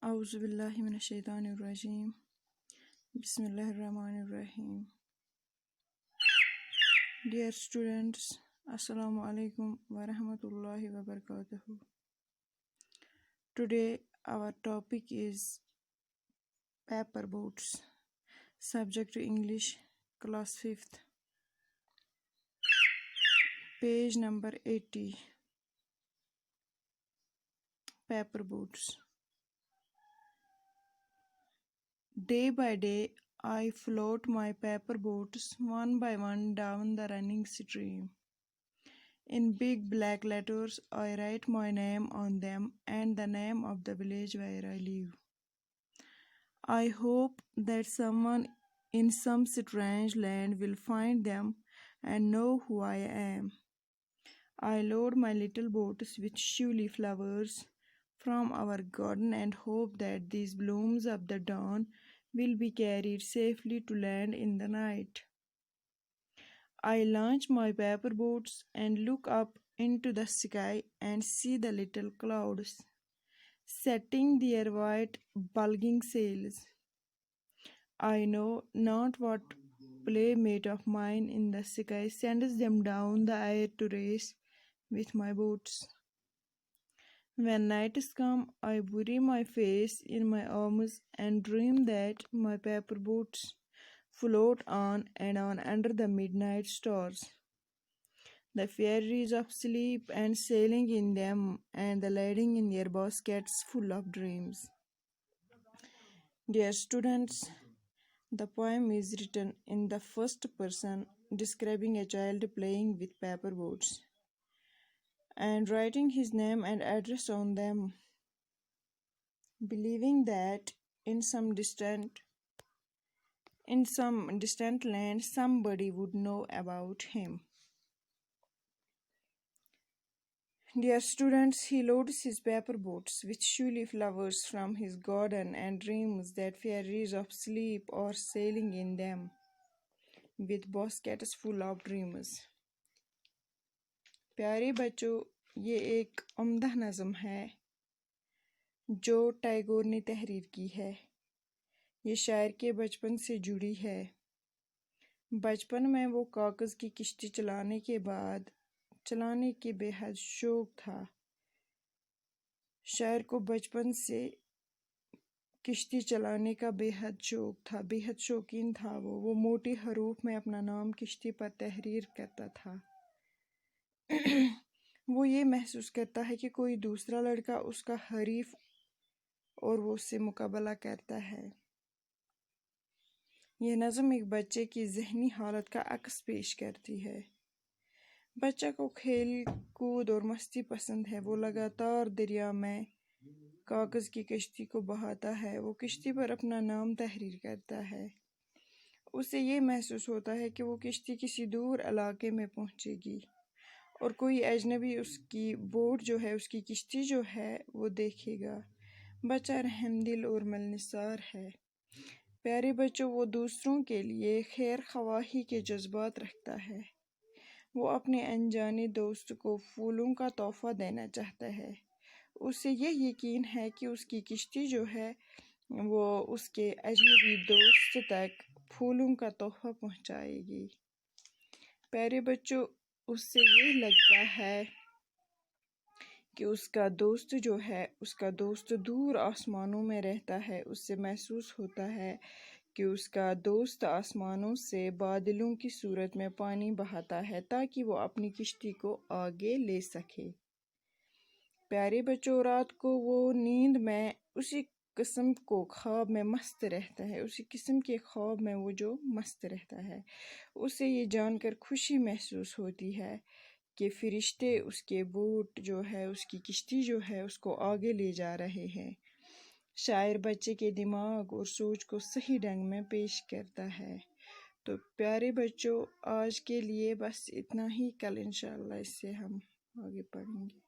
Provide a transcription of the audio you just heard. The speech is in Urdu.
اعوذ باللہ من الشیطان الرجیم بسم اللہ الرحمن الرحیم. Dear students, Assalamu alaikum wa rahmatullahi wa barakatuh. Today our topic is paper boats. Subject English, class 5th. Page number 80. Paper boats. Day by day, I float my paper boats one by one down the running stream. In big black letters, I write my name on them and the name of the village where I live. I hope that someone in some strange land will find them and know who I am. I load my little boats with shively flowers from our garden and hope that these blooms of the dawn will be carried safely to land in the night. I launch my paper boats and look up into the sky and see the little clouds setting their white bulging sails. I know not what playmate of mine in the sky sends them down the air to race with my boats. When nights come, I bury my face in my arms and dream that my paper boats float on and on under the midnight stars. The fairies of sleep and sailing in them and the lading in their baskets full of dreams. Dear students, the poem is written in the first person, describing a child playing with paper boats and writing his name and address on them, believing that in some distant land somebody would know about him. Dear students, he loads his paper boats with shively flowers from his garden and dreams that fairies of sleep are sailing in them with baskets full of dreams. پیارے بچوں، یہ ایک عمدہ نظم ہے جو ٹیگور نے تحریر کی ہے. یہ شاعر کے بچپن سے جڑی ہے. بچپن میں وہ کاغذ کی کشتی چلانے کے بے حد شوق تھا. شاعر کو بچپن سے کشتی چلانے کا بے حد شوق تھا، بے حد شوقین تھا. وہ موٹے حروف میں اپنا نام کشتی پر تحریر کرتا تھا. وہ یہ محسوس کرتا ہے کہ کوئی دوسرا لڑکا اس کا حریف اور وہ اس سے مقابلہ کرتا ہے. یہ نظم ایک بچے کی ذہنی حالت کا عکس پیش کرتی ہے. بچہ کو کھیل کود اور مستی پسند ہے. وہ لگاتار دریا میں کاغذ کی کشتی کو بہاتا ہے. وہ کشتی پر اپنا نام تحریر کرتا ہے. اسے یہ محسوس ہوتا ہے کہ وہ کشتی کسی دور علاقے میں پہنچے گی اور کوئی اجنبی اس کی بوٹ جو ہے، اس کی کشتی جو ہے وہ دیکھے گا. بچہ رحم دل اور ملنسار ہے. پیارے بچوں، وہ دوسروں کے لیے خیر خواہی کے جذبات رکھتا ہے. وہ اپنے انجانے دوست کو پھولوں کا تحفہ دینا چاہتا ہے. اسے یہ یقین ہے کہ اس کی کشتی جو ہے وہ اس کے اجنبی دوست تک پھولوں کا تحفہ پہنچائے گی. پیارے بچوں، اس سے یہ لگتا ہے کہ اس کا دوست جو ہے، اس کا دوست دور آسمانوں میں رہتا ہے. اس سے محسوس ہوتا ہے کہ اس کا دوست آسمانوں سے بادلوں کی صورت میں پانی بہاتا ہے تاکہ وہ اپنی کشتی کو آگے لے سکے. پیارے بچوں، رات کو وہ نیند میں اسی قسم کو خواب میں مست رہتا ہے. اسی قسم کے خواب میں وہ جو مست رہتا ہے. اسے یہ جان کر خوشی محسوس ہوتی ہے کہ فرشتے اس کے بوٹ جو ہے، اس کی کشتی جو ہے، اس کو آگے لے جا رہے ہیں. شاعر بچے کے دماغ اور سوچ کو صحیح ڈھنگ میں پیش کرتا ہے. تو پیارے بچوں، آج کے لیے بس اتنا ہی. کل انشاءاللہ اس سے ہم آگے پڑھیں گے.